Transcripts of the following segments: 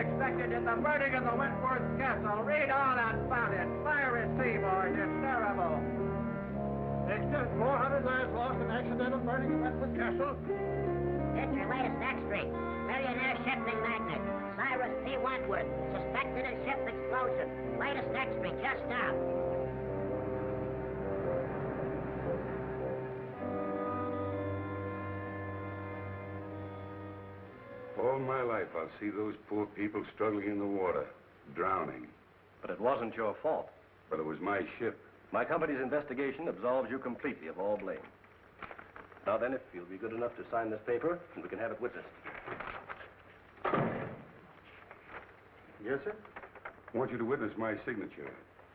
unexpected in the burning of the Wentworth Castle. Read all about it. Fire at sea, boys. It's terrible. Extra 400 lives lost in accidental burning of Wentworth Castle. It's your latest extra. Millionaire shipping magnate, Cyrus P. Wentworth, suspected in ship explosion. Latest extra, just now. All my life, I'll see those poor people struggling in the water, drowning. But it wasn't your fault. But it was my ship. My company's investigation absolves you completely of all blame. Now then, if you'll be good enough to sign this paper, we can have it witnessed. Yes, sir? I want you to witness my signature.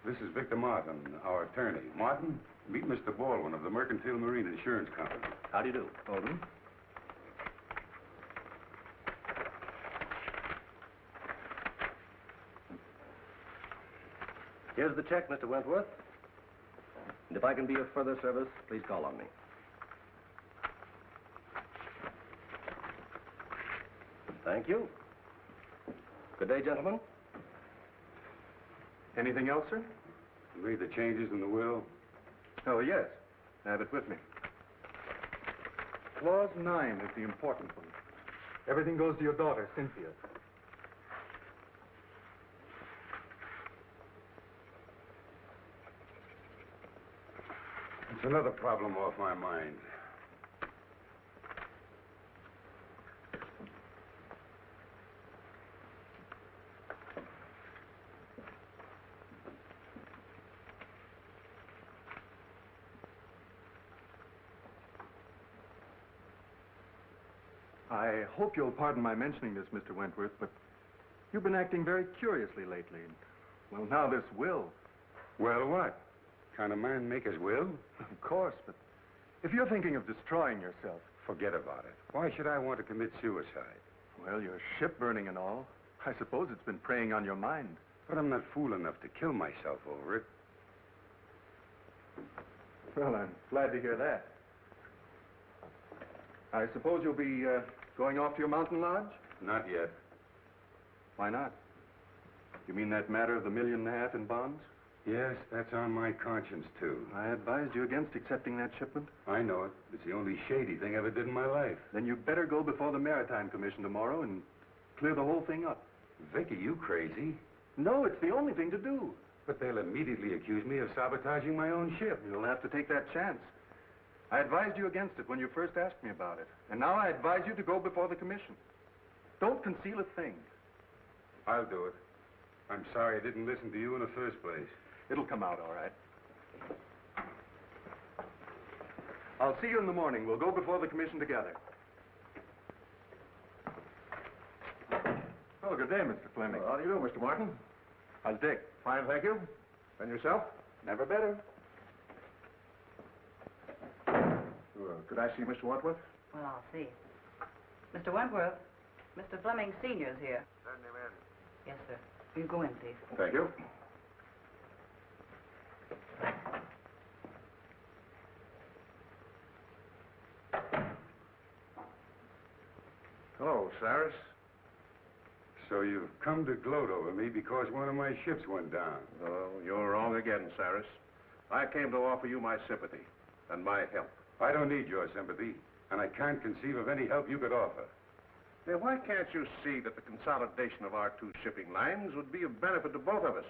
This is Victor Martin, our attorney. Martin, meet Mr. Baldwin of the Mercantile Marine Insurance Company. How do you do? Baldwin? Here's the check, Mr. Wentworth. And if I can be of further service, please call on me. Thank you. Good day, gentlemen. Anything else, sir? You made the changes in the will? Oh, yes. I have it with me. Clause 9 is the important one. Everything goes to your daughter, Cynthia. It's another problem off my mind. I hope you'll pardon my mentioning this, Mr. Wentworth, but you've been acting very curiously lately. Well, now this will. Well, what? Kind of man make his will? Of course, but if you're thinking of destroying yourself... Forget about it. Why should I want to commit suicide? Well, your ship burning and all. I suppose it's been preying on your mind. But I'm not fool enough to kill myself over it. Well, I'm glad to hear that. I suppose you'll be going off to your mountain lodge? Not yet. Why not? You mean that matter of the $1.5 million in bonds? Yes, that's on my conscience, too. I advised you against accepting that shipment. I know it. It's the only shady thing I ever did in my life. Then you'd better go before the Maritime Commission tomorrow and clear the whole thing up. Vicky, you crazy? No, it's the only thing to do. But they'll immediately accuse me of sabotaging my own ship. You'll have to take that chance. I advised you against it when you first asked me about it. And now I advise you to go before the commission. Don't conceal a thing. I'll do it. I'm sorry I didn't listen to you in the first place. It'll come out all right. I'll see you in the morning. We'll go before the commission together. Oh, good day, Mr. Fleming. Well, how do you do, Mr. Martin? How's Dick? Fine, thank you. And yourself? Never better. Could I see Mr. Wentworth? Well, I'll see. Mr. Wentworth, Mr. Fleming Sr.'s here. Send him in. Yes, sir. You go in, please. Thank you. Hello, Cyrus. So you've come to gloat over me because one of my ships went down. Oh, you're wrong again, Cyrus. I came to offer you my sympathy and my help. I don't need your sympathy, and I can't conceive of any help you could offer. Now, why can't you see that the consolidation of our two shipping lines would be of benefit to both of us?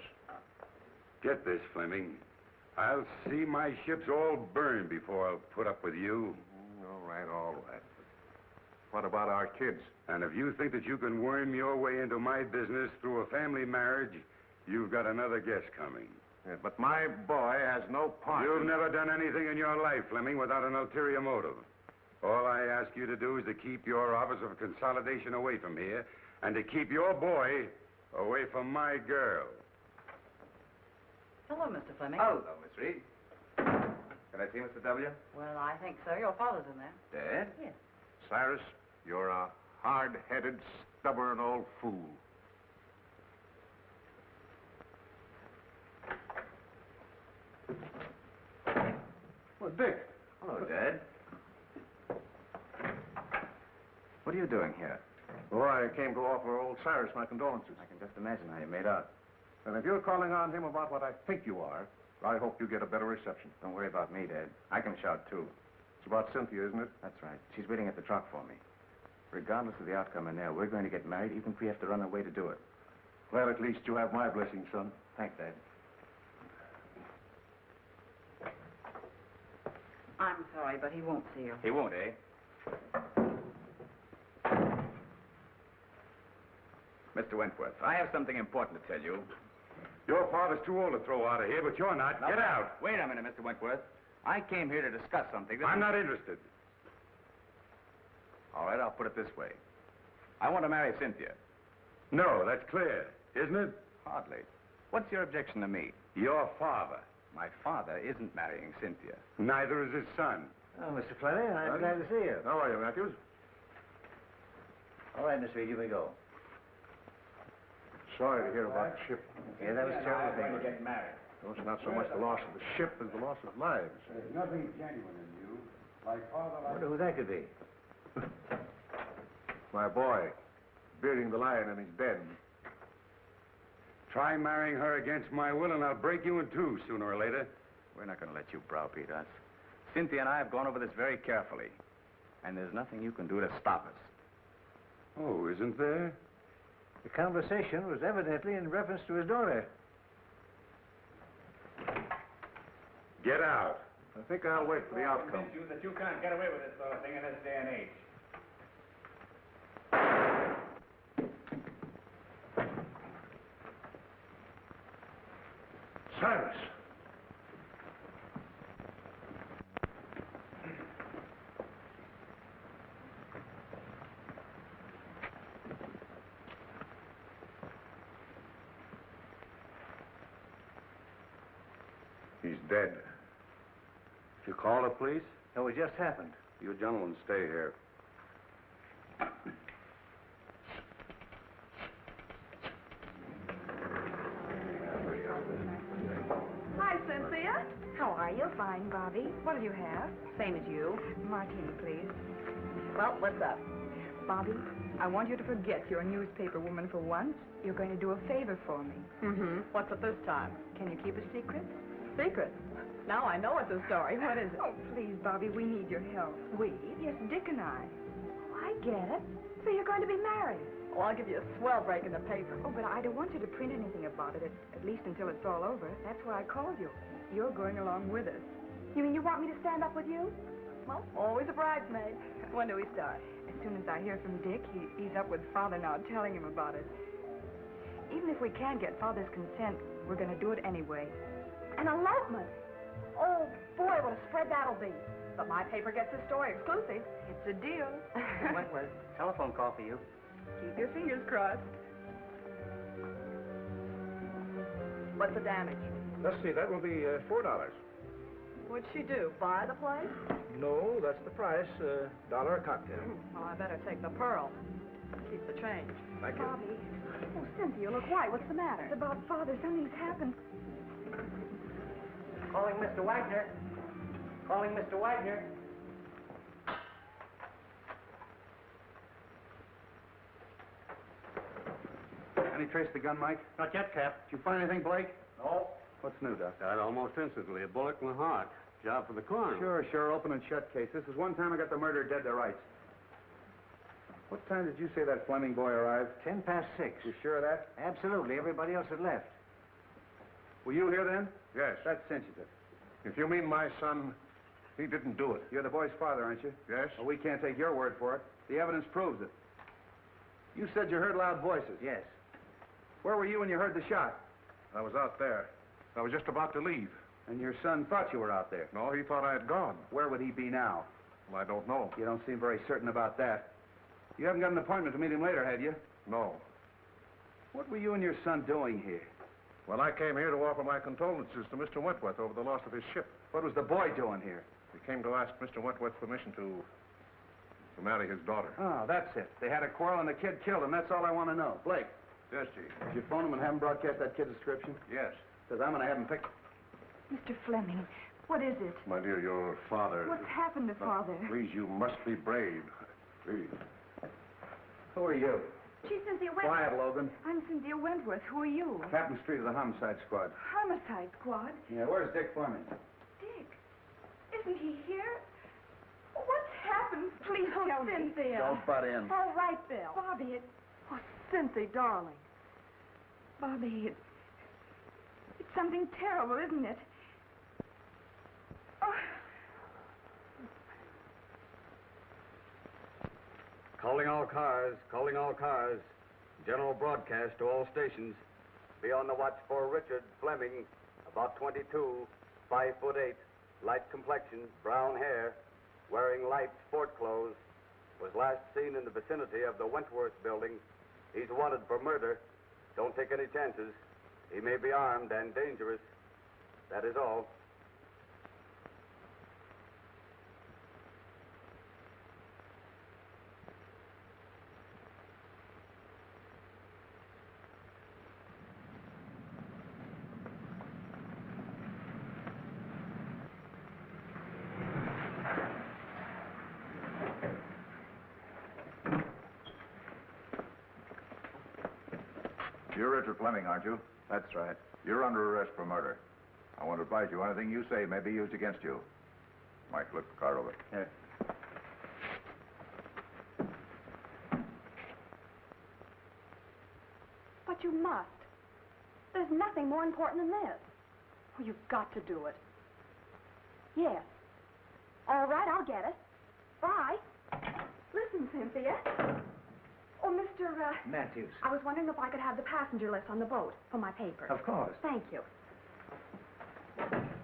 Get this, Fleming. I'll see my ships all burned before I'll put up with you. All right, all right. What about our kids? And if you think that you can worm your way into my business through a family marriage, you've got another guess coming. Yeah, but my boy has no part. You've never done anything in your life, Fleming, without an ulterior motive. All I ask you to do is to keep your office of consolidation away from here, and to keep your boy away from my girl. Hello, Mr. Fleming. Hello, Miss Reed. Can I see Mr. W? Well, I think so. Your father's in there. Dad? Yes. Cyrus, you're a hard-headed, stubborn old fool. Well, Dick. Hello, Dad. What are you doing here? Oh, I came to offer old Cyrus my condolences. I can just imagine how you made out. And if you're calling on him about what I think you are, I hope you get a better reception. Don't worry about me, Dad. I can shout, too. It's about Cynthia, isn't it? That's right. She's waiting at the truck for me. Regardless of the outcome in there, we're going to get married even if we have to run away to do it. Well, at least you have my blessing, son. Thanks, Dad. I'm sorry, but he won't see you. He won't, eh? Mr. Wentworth, I have something important to tell you. Your father's too old to throw out of here, but you're not. Get out. Wait a minute, Mr. Wentworth. I came here to discuss something. I'm not interested. All right, I'll put it this way. I want to marry Cynthia. No, that's clear, isn't it? Hardly. What's your objection to me? Your father. My father isn't marrying Cynthia. Neither is his son. Oh, Mr. Fleming, I'm glad to see you. How are you, Matthews? All right, Miss Reed, you may go. Sorry to hear about the ship. Yeah, that was terrible thing. get married. No, it's not so much the loss of the ship as the loss of lives. There's nothing genuine in you. Like father, I wonder who that could be. My boy, bearding the lion in his den. Try marrying her against my will, and I'll break you in two sooner or later. We're not going to let you browbeat us. Cynthia and I have gone over this very carefully. And there's nothing you can do to stop us. Oh, isn't there? The conversation was evidently in reference to his daughter. Get out. I think I'll wait for the outcome. You that you can't get away with this sort of thing in this day and age. Cyrus! He's dead. Did you call the police? No, it just happened. You gentlemen stay here. Hi, Cynthia. How are you? Fine, Bobby. What do you have? Same as you. Martini, please. Well, what's up? Bobby, I want you to forget your newspaper woman for once. You're going to do a favor for me. Mm-hmm. What's it this time? Can you keep a secret? Secret. Now I know it's a story. What is it? Oh, please, Bobby, we need your help. We? Yes, Dick and I. Oh, I get it. So you're going to be married. Well, I'll give you a swell break in the paper. Oh, but I don't want you to print anything about it, at least until it's all over. That's why I called you. You're going along with us. You mean you want me to stand up with you? Well, always a bridesmaid. When do we start? As soon as I hear from Dick, he's up with Father now, telling him about it. Even if we can't get Father's consent, we're going to do it anyway. An elopement. Oh, boy, what a spread that'll be. But my paper gets this story exclusive. It's a deal. Wentworth, telephone call for you. Keep your fingers crossed. What's the damage? Let's see, that will be $4. What'd she do? Buy the place? No, that's the price. $1 a cocktail. Well, I better take the pearl. Keep the change. Thank you. Bobby. Oh, Cynthia, look, why? What's the matter? It's about Father. Something's happened. Calling Mr. Wagner. Calling Mr. Wagner. Any trace of the gun, Mike? Not yet, Cap. Did you find anything, Blake? No. What's new, Doc? Died almost instantly. A bullet in the heart. Job for the coroner. Sure. Open and shut case. This is one time I got the murderer dead to rights. What time did you say that Fleming boy arrived? 6:10. You sure of that? Absolutely. Everybody else had left. Were you here then? Yes. That cinches it. If you mean my son, he didn't do it. You're the boy's father, aren't you? Yes? Well, we can't take your word for it. The evidence proves it. You said you heard loud voices. Yes. Where were you when you heard the shot? I was out there. I was just about to leave. And your son thought you were out there. No, he thought I had gone. Where would he be now? Well, I don't know. You don't seem very certain about that. You haven't got an appointment to meet him later, have you? No. What were you and your son doing here? Well, I came here to offer my condolences to Mr. Wentworth over the loss of his ship. What was the boy doing here? He came to ask Mr. Wentworth's permission to marry his daughter. Oh, that's it. They had a quarrel and the kid killed him. That's all I want to know. Blake, Yes, Chief. did you phone him and have him broadcast that kid's description? Yes. Because I'm going to have him picked. Mr. Fleming, what is it? My dear, your father... What's happened to Father? Please, you must be brave. Please. Who are you? She's Cynthia Wentworth. Quiet, Logan. I'm Cynthia Wentworth. Who are you? Captain Street of the Homicide Squad. Homicide Squad? Yeah, where's Dick Fleming? Dick? Isn't he here? What's happened? Please tell me. Cynthia. Don't butt in. All right, Bill. Bobby, Oh, Cynthia, darling. Bobby, it's something terrible, isn't it? Oh. Calling all cars, calling all cars. General broadcast to all stations. Be on the watch for Richard Fleming, about 22, 5'8", light complexion, brown hair, wearing light sport clothes. Was last seen in the vicinity of the Wentworth building. He's wanted for murder. Don't take any chances. He may be armed and dangerous. That is all. You're Richard Fleming, aren't you? That's right. You're under arrest for murder. I want to advise you anything you say may be used against you. Mike, look the car over. Here. But you must. There's nothing more important than this. Oh, you've got to do it. Yes. All right, I'll get it. Bye. Listen, Cynthia. Oh, Mr. Matthews. I was wondering if I could have the passenger list on the boat for my paper. Of course. Thank you.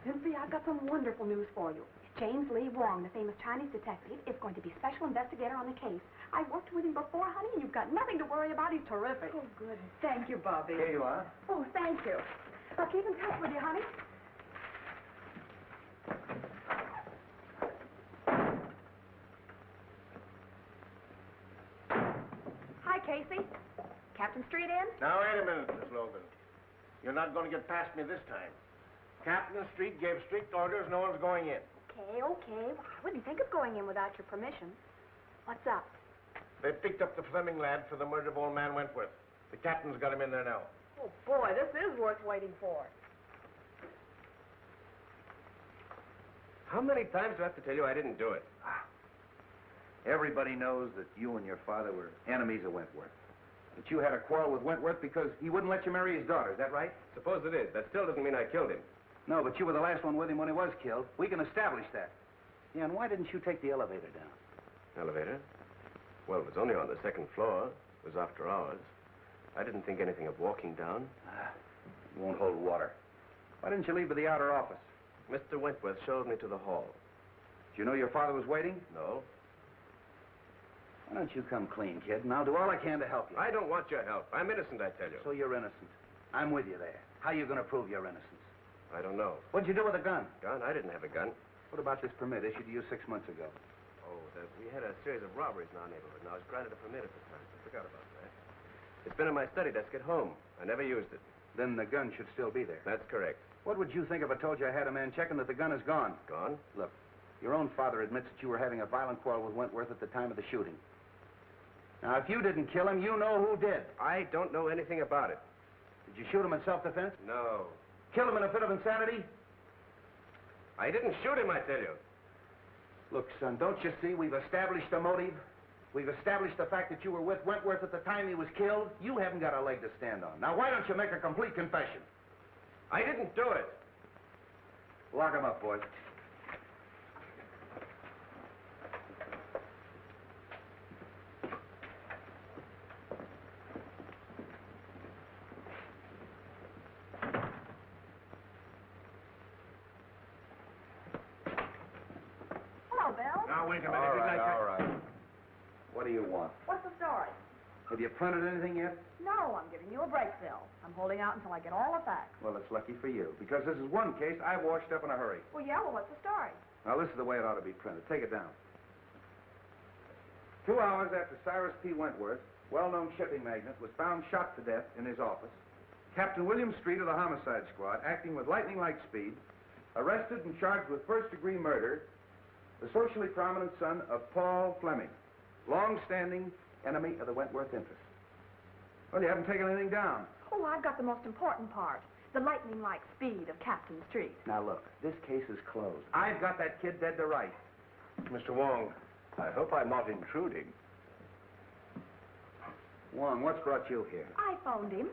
Cynthia, I've got some wonderful news for you. James Lee Wong, the famous Chinese detective, is going to be special investigator on the case. I worked with him before, honey, and you've got nothing to worry about. He's terrific. Oh, good. Thank you, Bobby. Here you are. Oh, thank you. I'll keep in touch with you, honey. Hi, Casey. Captain Street in? Now, wait a minute, Miss Logan. You're not going to get past me this time. Captain Street gave strict orders, no one's going in. Okay. Well, I wouldn't think of going in without your permission. What's up? They picked up the Fleming lad for the murder of old man Wentworth. The captain's got him in there now. Oh, boy, this is worth waiting for. How many times do I have to tell you I didn't do it? Everybody knows that you and your father were enemies of Wentworth. That you had a quarrel with Wentworth because he wouldn't let you marry his daughter. Is that right? Suppose it is. That still doesn't mean I killed him. No, but you were the last one with him when he was killed. We can establish that. Yeah, and why didn't you take the elevator down? Elevator? Well, it was only on the second floor. It was after hours. I didn't think anything of walking down. It won't hold water. Why didn't you leave for the outer office? Mr. Wentworth showed me to the hall. Did you know your father was waiting? No. Why don't you come clean, kid, and I'll do all I can to help you. I don't want your help. I'm innocent, I tell you. So you're innocent. I'm with you there. How are you going to prove your innocence? I don't know. What'd you do with the gun? Gun? I didn't have a gun. What about this permit issued to you 6 months ago? Oh, we had a series of robberies in our neighborhood, and I was granted a permit at the time. I forgot about that. It's been in my study desk at home. I never used it. Then the gun should still be there. That's correct. What would you think if I told you I had a man checking that the gun is gone? Gone? Look, your own father admits that you were having a violent quarrel with Wentworth at the time of the shooting. Now, if you didn't kill him, you know who did. I don't know anything about it. Did you shoot him in self-defense? No. Kill him in a fit of insanity? I didn't shoot him, I tell you. Look, son, don't you see we've established a motive? We've established the fact that you were with Wentworth at the time he was killed. You haven't got a leg to stand on. Now, why don't you make a complete confession? I didn't do it. Lock him up, boys. Hello, Bill. Now, wait a minute. All Didn't I tell- right, all right. What do you want? What's the story? Have you printed anything yet? No, I'm giving you a break, Bill. I'm holding out until I get all the facts. Well, it's lucky for you, because this is one case I washed up in a hurry. Well, yeah, what's the story? Now, this is the way it ought to be printed. Take it down. 2 hours after Cyrus P. Wentworth, well-known shipping magnate, was found shot to death in his office, Captain William Street of the Homicide Squad, acting with lightning-like speed, arrested and charged with first-degree murder the socially prominent son of Paul Fleming, long-standing enemy of the Wentworth interest. Well, you haven't taken anything down. Oh, I've got the most important part. The lightning-like speed of Captain Street. Now, look, this case is closed. I've got that kid dead to rights. Mr. Wong, I hope I'm not intruding. Wong, what's brought you here? I phoned him.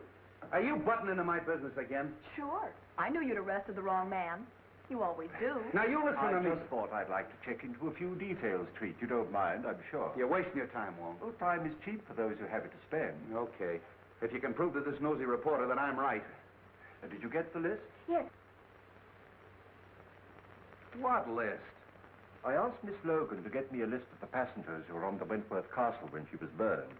Are you butting into my business again? Sure. I knew you'd arrested the wrong man. You always do. Now, you listen to I me. just thought I'd like to check into a few details, Treat. You don't mind, I'm sure. You're wasting your time, Wong. Well, time is cheap for those who have it to spend. Okay. If you can prove to this nosy reporter that I'm right. Did you get the list? Yes. What list? I asked Miss Logan to get me a list of the passengers who were on the Wentworth Castle when she was burned.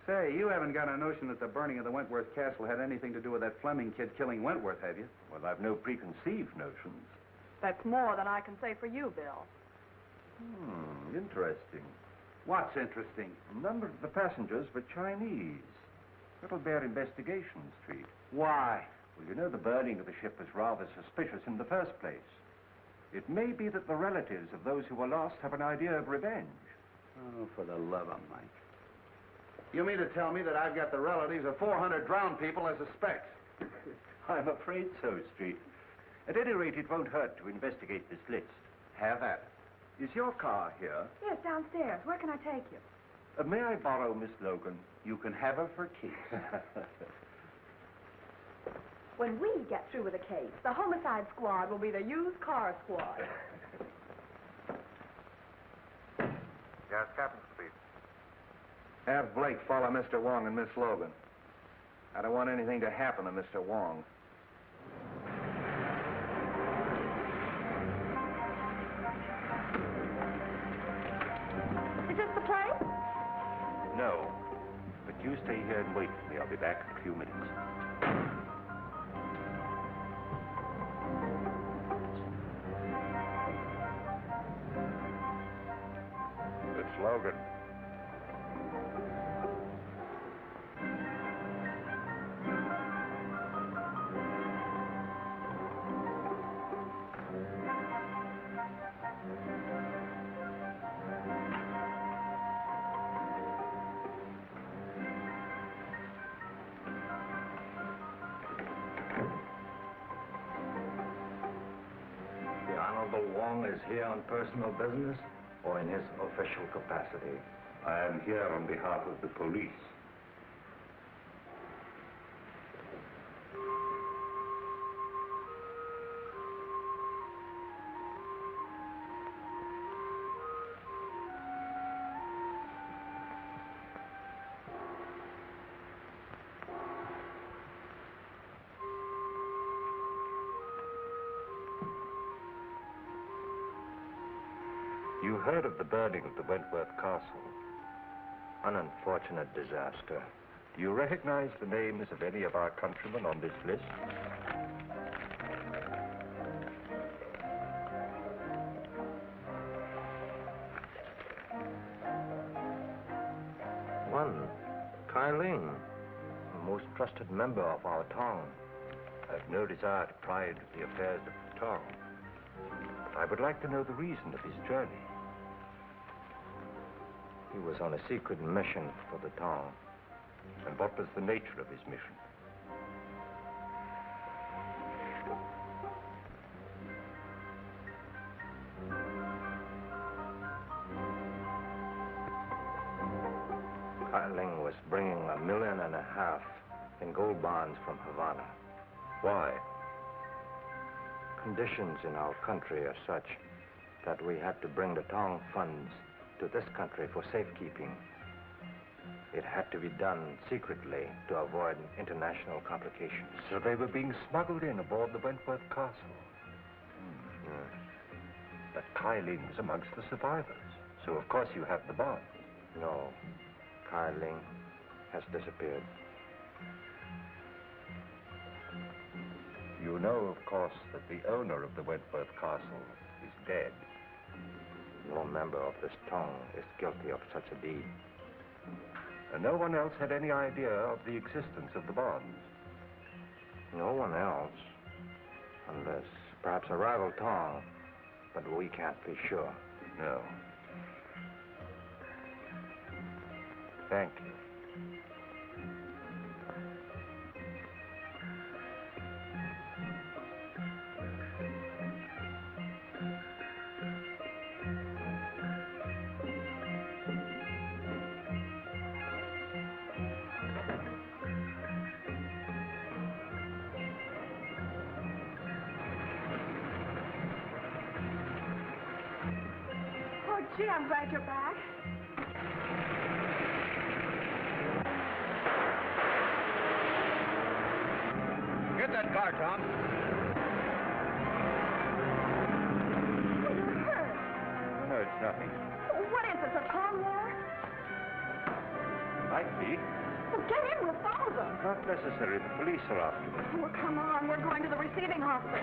Say, you haven't got a notion that the burning of the Wentworth Castle had anything to do with that Fleming kid killing Wentworth, have you? Well, I've no preconceived notions. That's more than I can say for you, Bill. Interesting. What's interesting? A number of the passengers were Chinese. That'll bear investigation, Street. Why? Well, you know the burning of the ship was rather suspicious in the first place. It may be that the relatives of those who were lost have an idea of revenge. Oh, for the love of Mike. You mean to tell me that I've got the relatives of 400 drowned people as suspects? I'm afraid so, Street. At any rate, it won't hurt to investigate this list. Have at it. Is your car here? Yes, downstairs. Where can I take you? May I borrow Miss Logan? You can have her for keeps. When we get through with the case, the homicide squad will be the used car squad. Yes, Captain Street. Have Blake follow Mr. Wong and Miss Logan. I don't want anything to happen to Mr. Wong. Is this the place? No. But you stay here and wait for me. I'll be back in a few minutes. It's Logan. The Honorable Wong is here on personal business or in his official capacity? I am here on behalf of the police. You heard of the burning of the Wentworth Castle. An unfortunate disaster. Do you recognize the names of any of our countrymen on this list? One, Kai Ling, a most trusted member of our town. I've no desire to pry into the affairs of the town, but I would like to know the reason of his journey. He was on a secret mission for the town. And what was the nature of his mission? Kai Ling was bringing $1.5 million in gold bonds from Havana. Why? Conditions in our country are such that we had to bring the town funds to this country for safekeeping. It had to be done secretly to avoid international complications. So they were being smuggled in aboard the Wentworth Castle. Yes. But Kai Ling was amongst the survivors. So of course you have the bond. No, Kai Ling has disappeared. You know, of course, that the owner of the Wentworth Castle is dead. No member of this town is guilty of such a deed. And no one else had any idea of the existence of the bonds. No one else, unless perhaps a rival town, but we can't be sure. No. Thank you. Oh, gee, I'm glad you're back. Get that car, Tom. Oh, you're hurt. No, it's nothing. What is this, a tongue war? Might be. Well, get in with father. Not necessary. The police are after me. Oh, come on. We're going to the receiving hospital.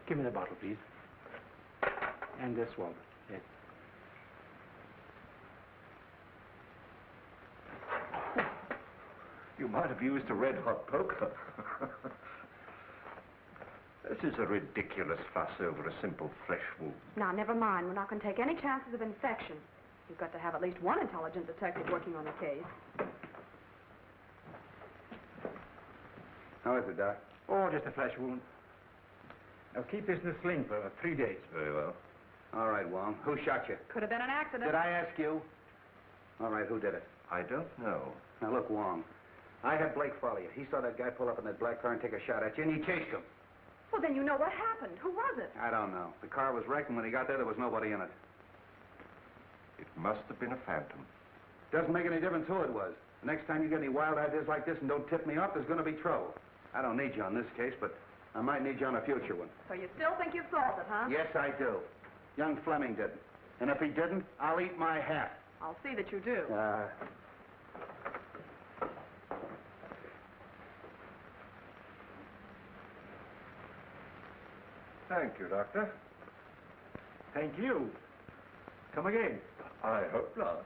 Give me the bottle, please. And this one. Yes. You might have used a red-hot poker. This is a ridiculous fuss over a simple flesh wound. Now, never mind. We're not going to take any chances of infection. You've got to have at least one intelligent detective working on the case. How is it, Doc? Oh, just a flesh wound. Now keep this in a sling for 3 days. Very well. All right, Wong. Who shot you? Could have been an accident. Did I ask you? All right, who did it? I don't know. Now, look, Wong. I had Blake follow you. He saw that guy pull up in that black car and take a shot at you, and he chased him. Well, then you know what happened. Who was it? I don't know. The car was wrecked, and when he got there was nobody in it. It must have been a phantom. Doesn't make any difference who it was. The next time you get any wild ideas like this and don't tip me off, there's going to be trouble. I don't need you on this case, but I might need you on a future one. So you still think you've solved it, huh? Yes, I do. Young Fleming didn't. And if he didn't, I'll eat my hat. I'll see that you do. Thank you, Doctor. Thank you. Come again. I hope not.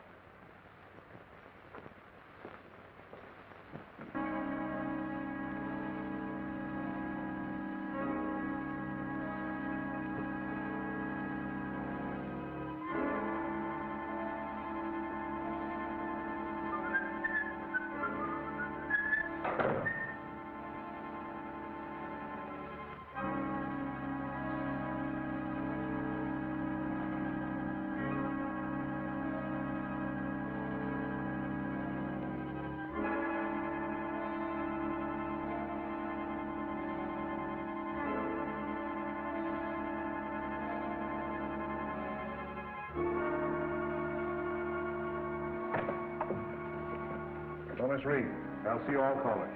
Miss Reed, I'll see all callers.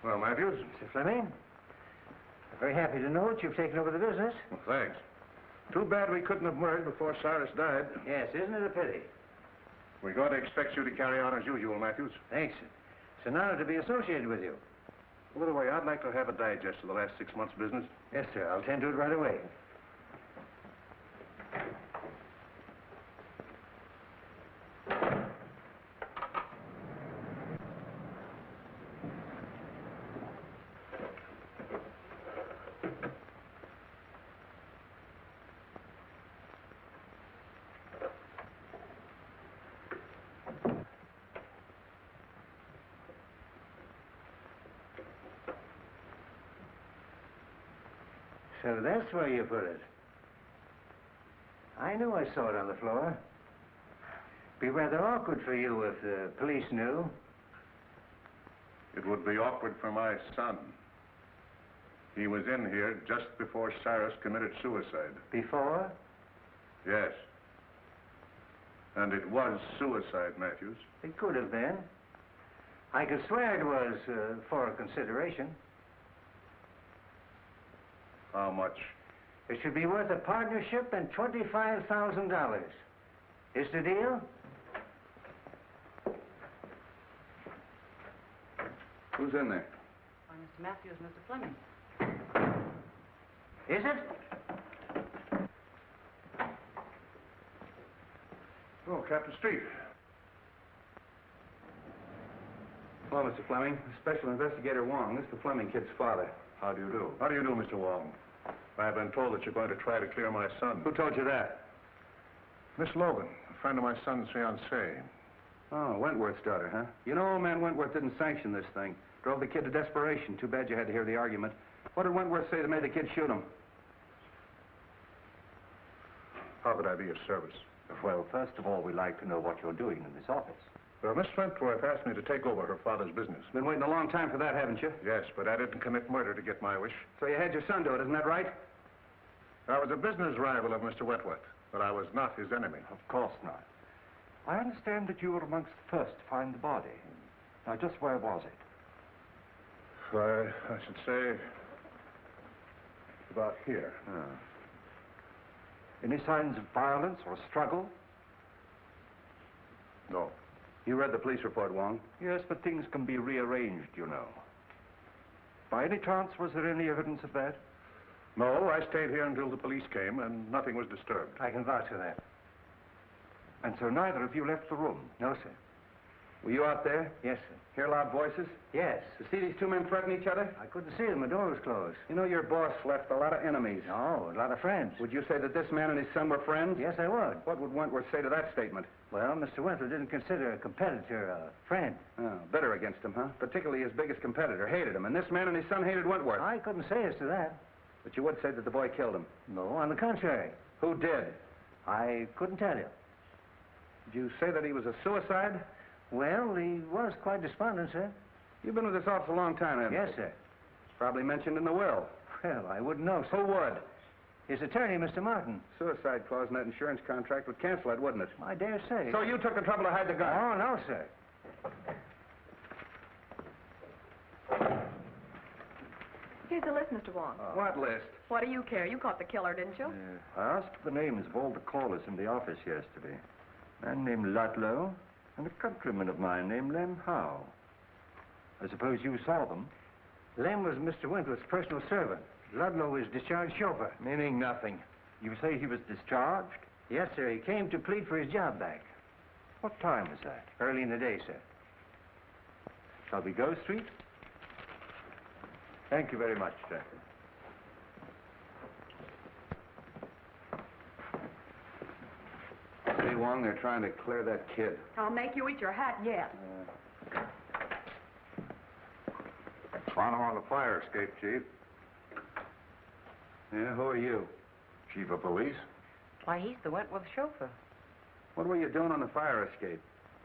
Well, Matthews? Mr. Fleming, I'm very happy to know that you've taken over the business. Well, thanks. Too bad we couldn't have merged before Cyrus died. Yes, isn't it a pity? We're going to expect you to carry on as usual, Matthews. Thanks. It's an honor to be associated with you. By the way, I'd like to have a digest of the last 6 months' business. Yes, sir. I'll tend to it right away. So that's where you put it. I knew I saw it on the floor. Be rather awkward for you if the police knew. It would be awkward for my son. He was in here just before Cyrus committed suicide. Before? Yes. And it was suicide, Matthews. It could have been. I could swear it was for a consideration. How much? It should be worth a partnership and $25,000. Is the deal? Who's in there? Mr. Matthews, Mr. Fleming. Is it? Oh, Captain Street. Hello, Mr. Fleming. Special Investigator Wong. This is the Fleming kid's father. How do you do? How do you do, Mr. Wong? I've been told that you're going to try to clear my son. Who told you that? Miss Logan, a friend of my son's fiancée. Oh, Wentworth's daughter, huh? You know, old man Wentworth didn't sanction this thing. Drove the kid to desperation. Too bad you had to hear the argument. What did Wentworth say that made the kid shoot him? How could I be of service? Well, first of all, we'd like to know what you're doing in this office. Well, Miss Wentworth asked me to take over her father's business. Been waiting a long time for that, haven't you? Yes, but I didn't commit murder to get my wish. So you had your son do it, isn't that right? I was a business rival of Mr. Wentworth, but I was not his enemy. Of course not. I understand that you were amongst the first to find the body. Now, just where was it? I should say about here. Any signs of violence or struggle? No. You read the police report, Wong? Yes, but things can be rearranged, you know. By any chance, was there any evidence of that? No, I stayed here until the police came, and nothing was disturbed. I can vouch for that. And so neither of you left the room? No, sir. Were you out there? Yes, sir. Hear loud voices? Yes. You see these two men threaten each other? I couldn't see them. The door was closed. You know, your boss left a lot of enemies. No, a lot of friends. Would you say that this man and his son were friends? Yes, I would. What would Wentworth say to that statement? Well, Mr. Wentworth didn't consider a competitor a friend. Oh, bitter against him, huh? Particularly his biggest competitor. Hated him. And this man and his son hated Wentworth. I couldn't say as to that. But you would say that the boy killed him. No, on the contrary. Who did? I couldn't tell you. Did you say that he was a suicide? Well, he was quite despondent, sir. You've been with this office a long time, haven't you? Yes, sir. It's probably mentioned in the will. Well, I wouldn't know, sir. Who would? His attorney, Mr. Martin. Suicide clause in that insurance contract would cancel it, wouldn't it? I dare say. So you took the trouble to hide the gun? Oh, no, sir. Here's the list, Mr. Wong. What list? What do you care? You caught the killer, didn't you? I asked for the names of all the callers in the office yesterday. A man named Ludlow and a countryman of mine named Lem Howe. I suppose you saw them. Lem was Mr. Wentworth's personal servant. Ludlow was discharged chauffeur. Meaning nothing. You say he was discharged? Yes, sir. He came to plead for his job back. What time was that? Early in the day, sir. Shall we go, Street? Thank you very much, sir. See, Wong, they're trying to clear that kid. I'll make you eat your hat yet. Found him on the fire escape, Chief. Yeah, who are you? Chief of police? Why, he's the Wentworth chauffeur. What were you doing on the fire escape?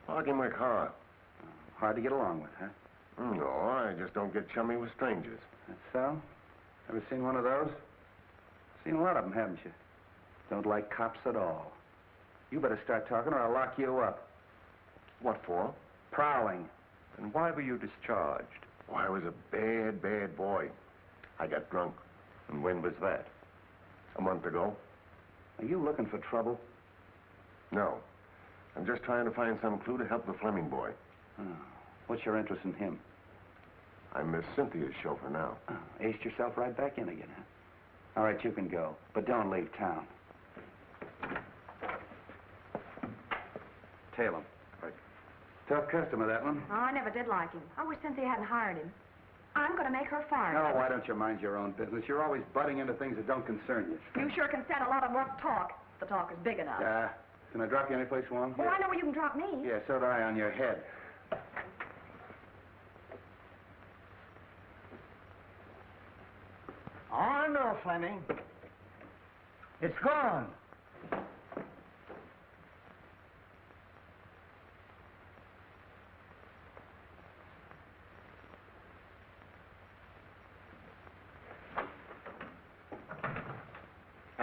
Parking my car. Hard to get along with, huh? No, I just don't get chummy with strangers. That's so? Ever seen one of those? Seen a lot of them, haven't you? Don't like cops at all. You better start talking or I'll lock you up. What for? Prowling. And why were you discharged? Why, I was a bad, bad boy. I got drunk. And when was that? A month ago. Are you looking for trouble? No. I'm just trying to find some clue to help the Fleming boy. Oh. What's your interest in him? I'm Miss Cynthia's chauffeur now. Oh, aced yourself right back in again, huh? All right, you can go, but don't leave town. Tail him. Right. Tough customer, that one. Oh, I never did like him. I wish Cynthia hadn't hired him. I'm going to make her fire No, him. why don't you mind your own business? You're always butting into things that don't concern you. You sure can stand a lot of rough talk. The talk is big enough. Can I drop you anyplace, Wong? Well, I know where you can drop me. Yeah, so do I on your head. Oh, no, Fleming. It's gone.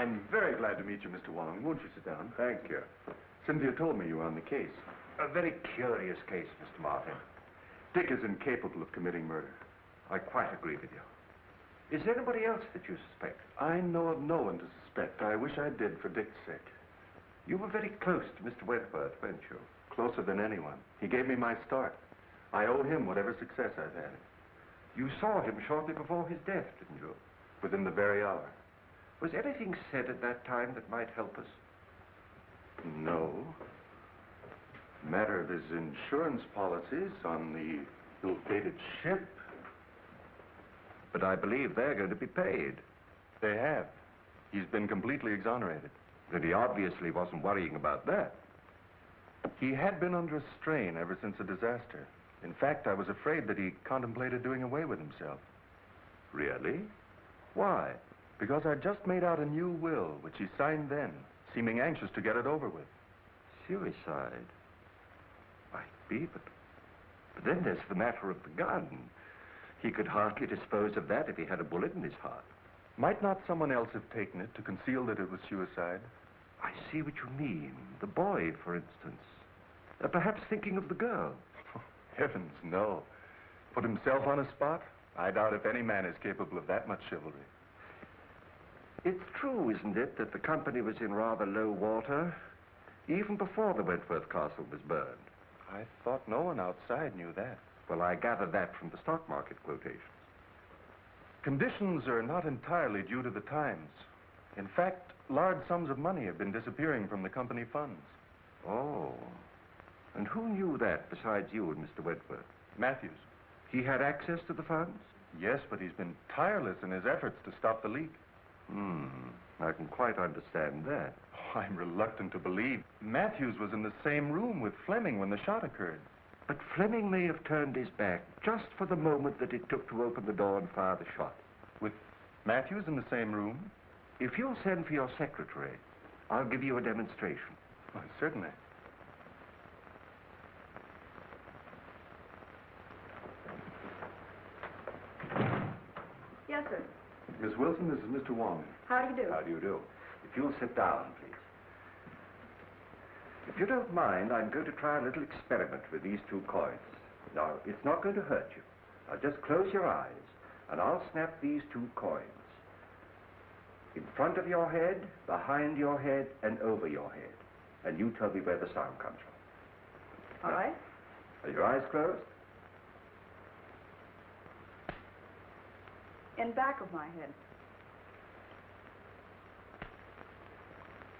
I'm very glad to meet you, Mr. Wong. Won't you sit down? Thank you. Cynthia told me you were on the case. A very curious case, Mr. Martin. Dick is incapable of committing murder. I quite agree with you. Is there anybody else that you suspect? I know of no one to suspect. I wish I did for Dick's sake. You were very close to Mr. Wentworth, weren't you? Closer than anyone. He gave me my start. I owe him whatever success I've had. You saw him shortly before his death, didn't you? Within the very hour. Was anything said at that time that might help us? No. Matter of his insurance policies on the ill-fated ship. But I believe they're going to be paid. They have. He's been completely exonerated. Then he obviously wasn't worrying about that. He had been under a strain ever since the disaster. In fact, I was afraid that he contemplated doing away with himself. Really? Why? Because I'd just made out a new will, which he signed then, seeming anxious to get it over with. Suicide? Might be, but then there's the matter of the gun. He could hardly dispose of that if he had a bullet in his heart. Might not someone else have taken it to conceal that it was suicide? I see what you mean. The boy, for instance. Perhaps thinking of the girl. Heavens, no. Put himself on a spot? I doubt if any man is capable of that much chivalry. It's true, isn't it, that the company was in rather low water, even before the Wentworth Castle was burned? I thought no one outside knew that. Well, I gathered that from the stock market quotations. Conditions are not entirely due to the times. In fact, large sums of money have been disappearing from the company funds. Oh. And who knew that besides you and Mr. Wentworth? Matthews. He had access to the funds? Yes, but he's been tireless in his efforts to stop the leak. I can quite understand that. Oh, I'm reluctant to believe. Matthews was in the same room with Fleming when the shot occurred. But Fleming may have turned his back just for the moment that it took to open the door and fire the shot. With Matthews in the same room? If you'll send for your secretary, I'll give you a demonstration. Oh, certainly. Yes, sir. Miss Wilson, this is Mr. Wong. How do you do? How do you do? If you'll sit down, please. If you don't mind, I'm going to try a little experiment with these two coins. Now, it's not going to hurt you. Now, just close your eyes, and I'll snap these two coins. In front of your head, behind your head, and over your head. And you tell me where the sound comes from. All right. Are your eyes closed? In back of my head.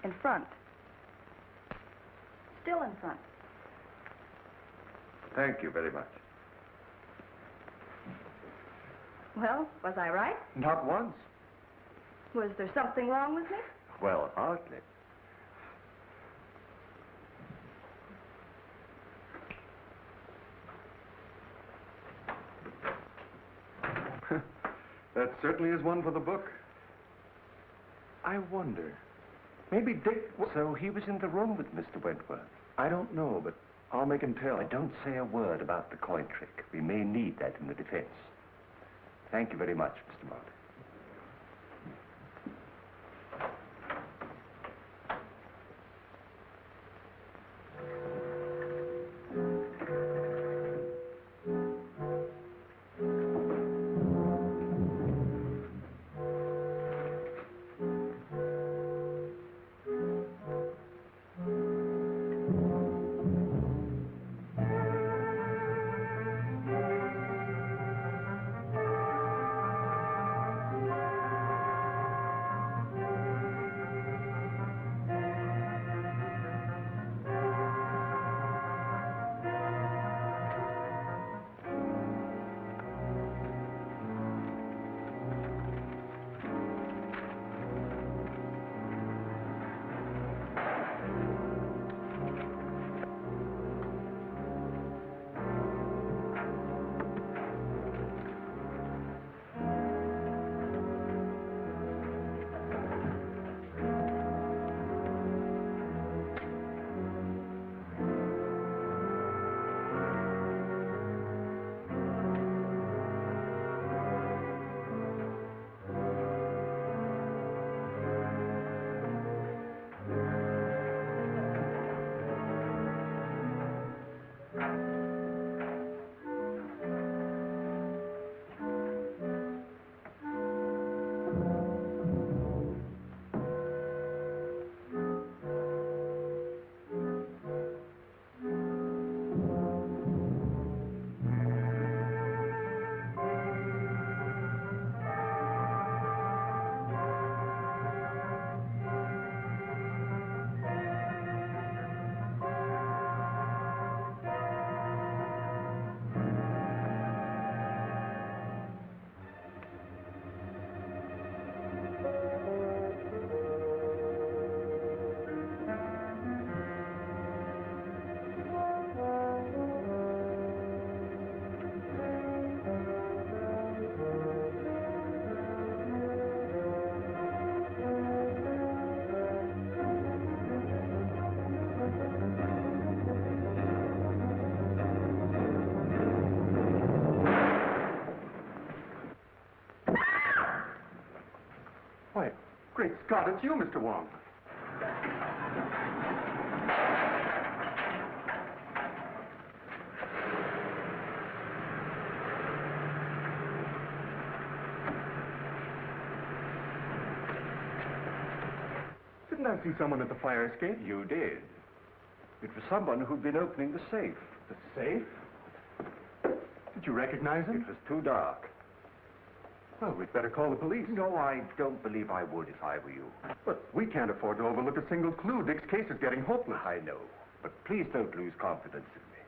In front. Still in front. Thank you very much. Well, was I right? Not once. Was there something wrong with me? Well, hardly. That certainly is one for the book. I wonder. Maybe Dick... So he was in the room with Mr. Wentworth? I don't know, but I'll make him tell. Don't say a word about the coin trick. We may need that in the defense. Thank you very much, Mr. Martin. Scott, it's you, Mr. Wong. Didn't I see someone at the fire escape? You did. It was someone who'd been opening the safe. The safe? Did you recognize him? It was too dark. Well, we'd better call the police. No, I don't believe I would if I were you. But we can't afford to overlook a single clue. Dick's case is getting hopeless. I know, but please don't lose confidence in me.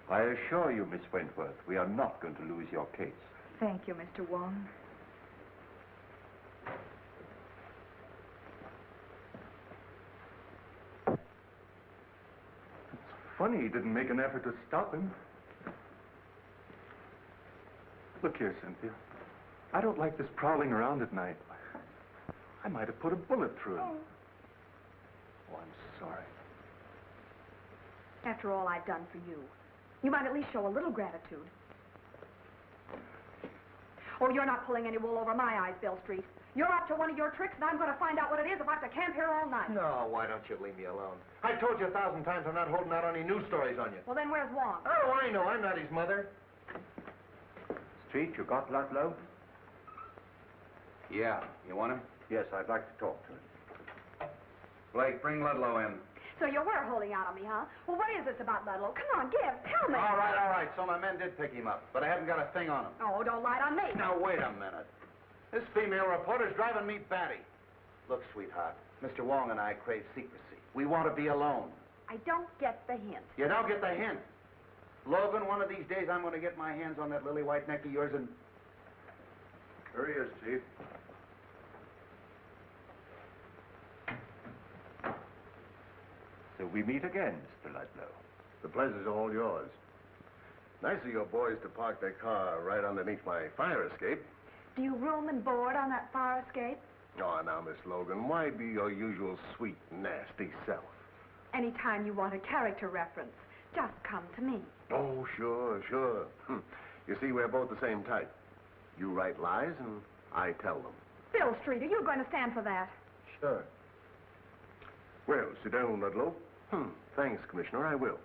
I assure you, Miss Wentworth, we are not going to lose your case. Thank you, Mr. Wong. Funny he didn't make an effort to stop him. Look here, Cynthia. I don't like this prowling around at night. I might have put a bullet through him. Oh, I'm sorry. After all I've done for you, you might at least show a little gratitude. Oh, you're not pulling any wool over my eyes, Bill Street. You're up to one of your tricks, and I'm going to find out what it is if I have to camp here all night. No, why don't you leave me alone? I've told you 1,000 times I'm not holding out any news stories on you. Well, then where's Wong? Oh, I know. I'm not his mother. Street, you got Ludlow? Yeah. You want him? Yes, I'd like to talk to him. Blake, bring Ludlow in. So you were holding out on me, huh? Well, what is this about Ludlow? Come on, tell me. All right. So my men did pick him up, but I haven't got a thing on him. Oh, don't lie on me. Now, wait a minute. This female reporter's driving me batty. Look, sweetheart, Mr. Wong and I crave secrecy. We want to be alone. I don't get the hint. You don't get the hint. Logan, one of these days I'm going to get my hands on that lily white neck of yours and... Here he is, Chief. So we meet again, Mr. Ludlow. The pleasure's all yours. Nice of your boys to park their car right underneath my fire escape. Do you room and board on that fire escape? Oh, now, Miss Logan, why be your usual sweet, nasty self? Anytime you want a character reference, just come to me. Oh, sure. You see, we're both the same type. You write lies, and I tell them. Bill Street, are you going to stand for that? Sure. Well, sit down, Ludlow. Thanks, Commissioner, I will.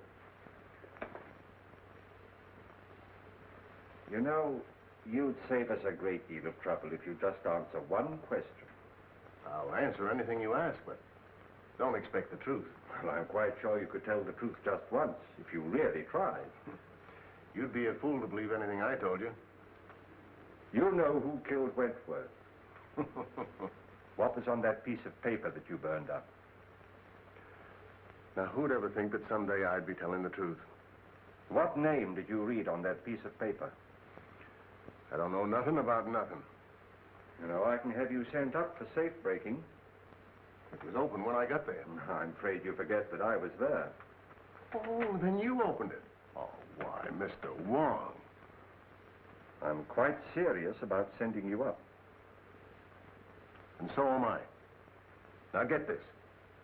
You know, you'd save us a great deal of trouble if you just answer one question. I'll answer anything you ask, but don't expect the truth. Well, I'm quite sure you could tell the truth just once, if you really tried. You'd be a fool to believe anything I told you. You know who killed Wentworth. What was on that piece of paper that you burned up? Now, who'd ever think that someday I'd be telling the truth? What name did you read on that piece of paper? I don't know nothing about nothing. You know, I can have you sent up for safe breaking. It was open when I got there. I'm afraid you forget that I was there. Oh, then you opened it. Oh, why, Mr. Wong. I'm quite serious about sending you up. And so am I. Now, get this.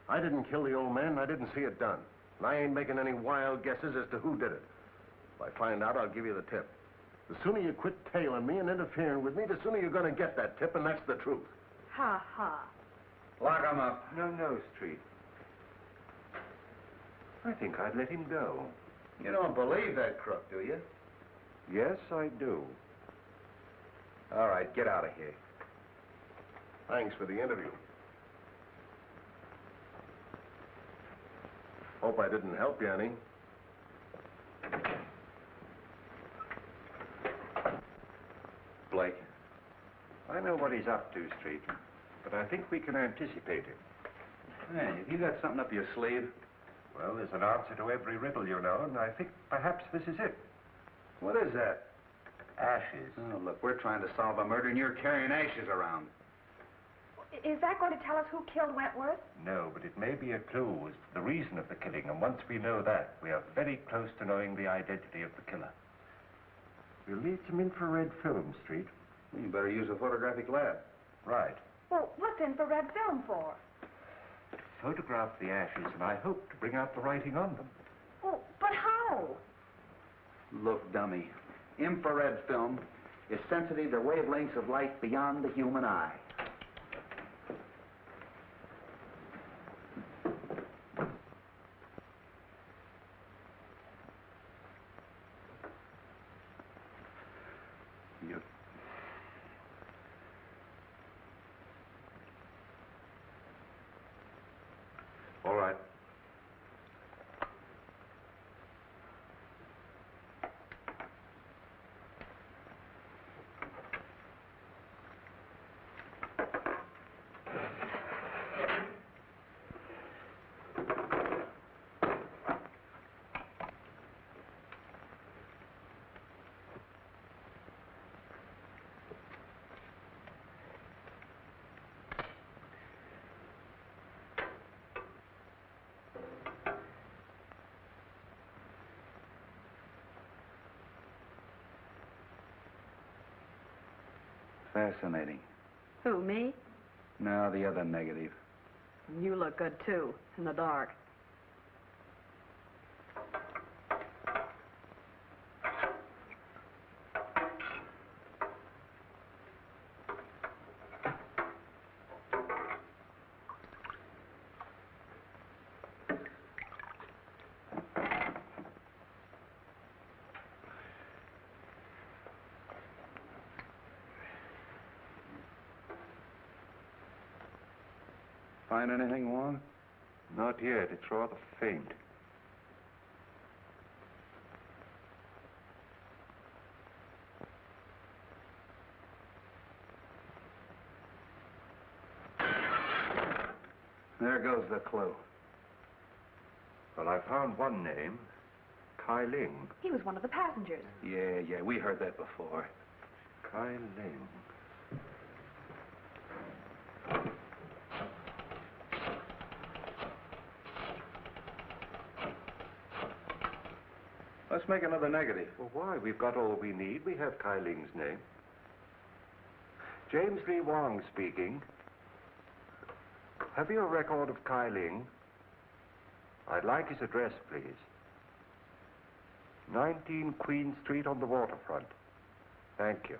I didn't kill the old man, and I didn't see it done. And I ain't making any wild guesses as to who did it. If I find out, I'll give you the tip. The sooner you quit tailing me and interfering with me, the sooner you're going to get that tip, and that's the truth. Ha, ha. Lock him up. No, Street. I think I'd let him go. You don't believe that crook, do you? Yes, I do. All right, get out of here. Thanks for the interview. Hope I didn't help you any. Blake, I know what he's up to, Street, but I think we can anticipate it. Hey, have you got something up your sleeve? Well, there's an answer to every riddle, you know, and I think perhaps this is it. What is that? Ashes. Oh, look, we're trying to solve a murder, and you're carrying ashes around. Is that going to tell us who killed Wentworth? No, but it may be a clue as to the reason of the killing, and once we know that, we are very close to knowing the identity of the killer. We'll need some infrared film, Street. You better use a photographic lab. Right. Well, what's infrared film for? To photograph the ashes, and I hope to bring out the writing on them. Oh, but how? Look, dummy, infrared film is sensitive to wavelengths of light beyond the human eye. Fascinating. Who, me? No, the other negative. You look good, too, in the dark. Find anything, Wong? Not yet. It's rather faint. There goes the clue. Well, I found one name. Kai Ling. He was one of the passengers. Yeah, we heard that before. Kai Ling. Let's make another negative. Well, why? We've got all we need. We have Kai Ling's name. James Lee Wong speaking. Have you a record of Kai Ling? I'd like his address, please. 19 Queen Street on the waterfront. Thank you.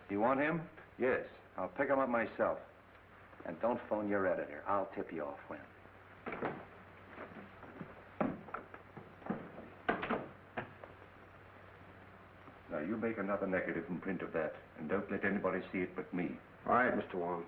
You want him? Yes. I'll pick him up myself. And don't phone your editor. I'll tip you off when. Now, you make another negative and print of that, and don't let anybody see it but me. All right, Mr. Wong.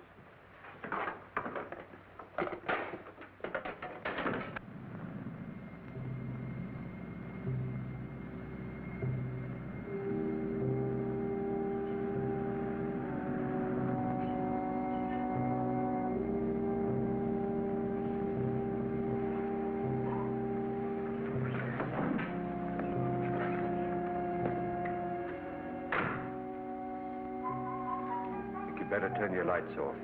Better turn your lights off.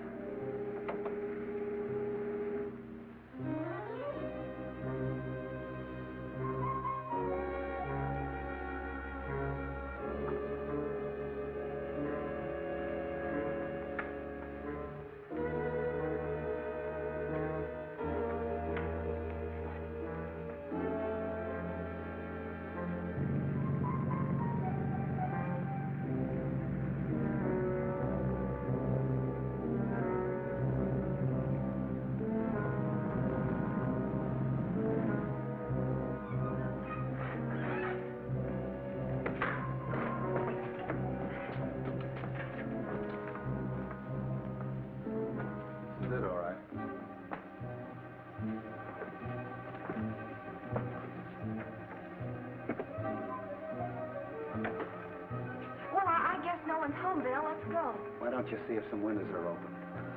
Let's go. Why don't you see if some windows are open?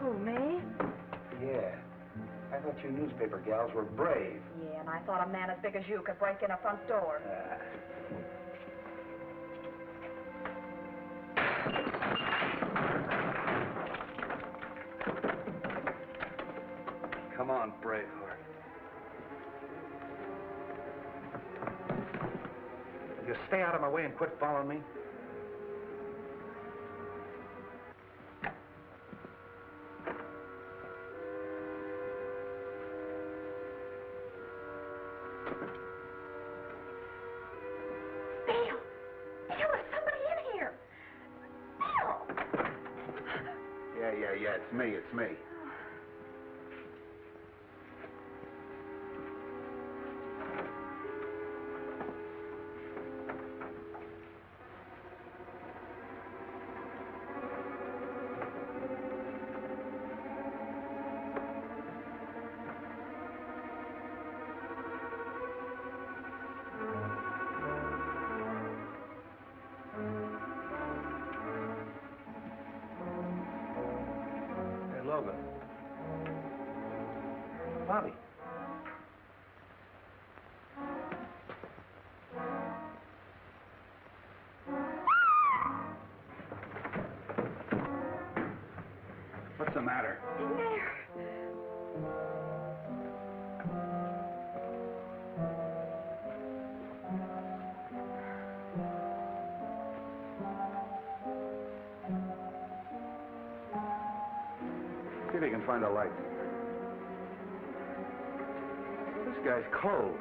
Who, me? Yeah. I thought you newspaper gals were brave. Yeah, and I thought a man as big as you could break in a front door. Come on, Braveheart. You stay out of my way and quit following me. Yeah, it's me. Logan. Bobby. What's the matter? In there. See if you can find a light. This guy's cold.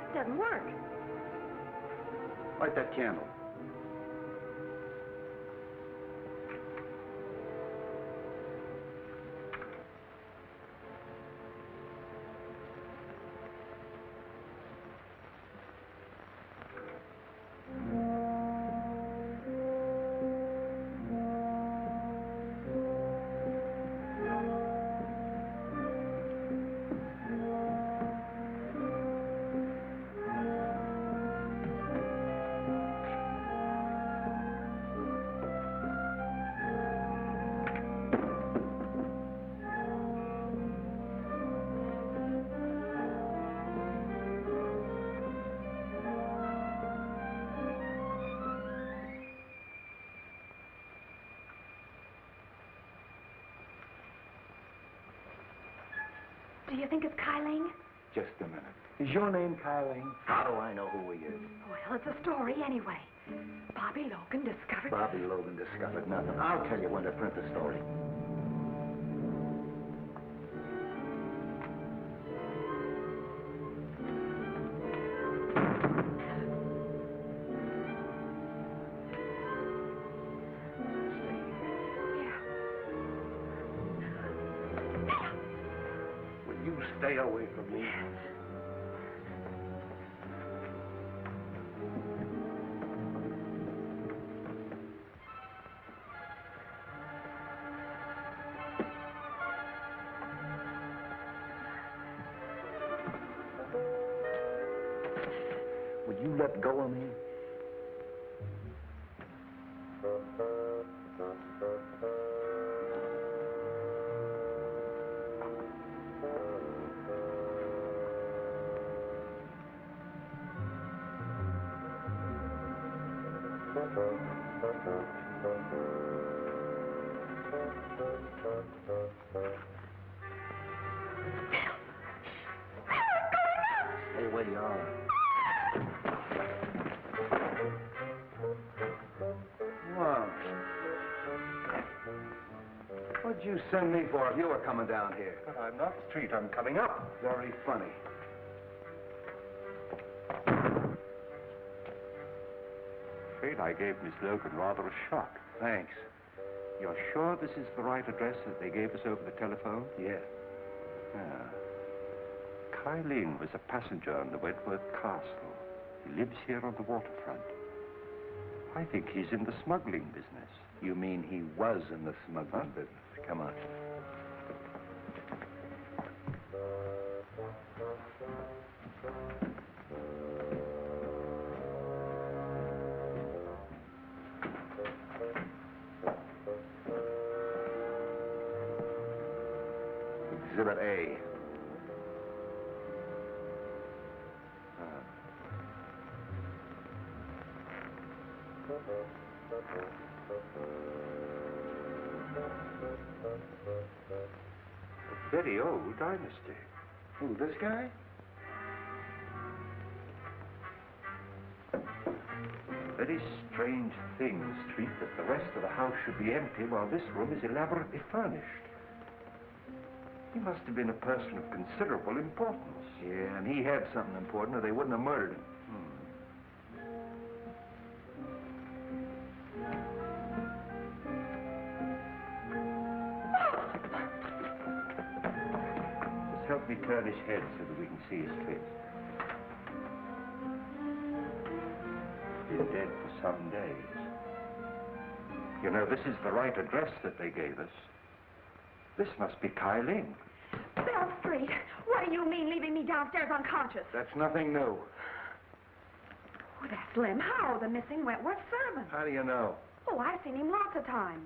It doesn't work. Light that candle. Do you think it's Kyling? Just a minute. Is your name Kyling? How do I know who he is? Well, it's a story anyway. Bobby Logan discovered... Bobby Logan discovered nothing. I'll tell you when to print the story. You stay away from me. Would you let go of me? Stay where you are. Wow. What'd you send me for if you were coming down here? But I'm not Street. I'm coming up. Very funny. Afraid I gave Miss Logan rather a shock. Thanks. You're sure this is the right address that they gave us over the telephone? Yeah. Ah. Kyling was a passenger on the Wentworth Castle. He lives here on the waterfront. I think he's in the smuggling business. You mean he was in the smuggling business? Come on. Exhibit A. A very old dynasty. Who, this guy? Very strange thing, Street, that the rest of the house should be empty while this room is elaborately furnished. He must have been a person of considerable importance. Yeah, and he had something important or they wouldn't have murdered him. Just help me turn his head so that we can see his face. He's dead for some days. You know, this is the right address that they gave us. This must be Kyling. Bell Street, what do you mean leaving me downstairs unconscious? That's nothing new. Oh, that's Lem Howe, the missing Wentworth servant. How do you know? Oh, I've seen him lots of times.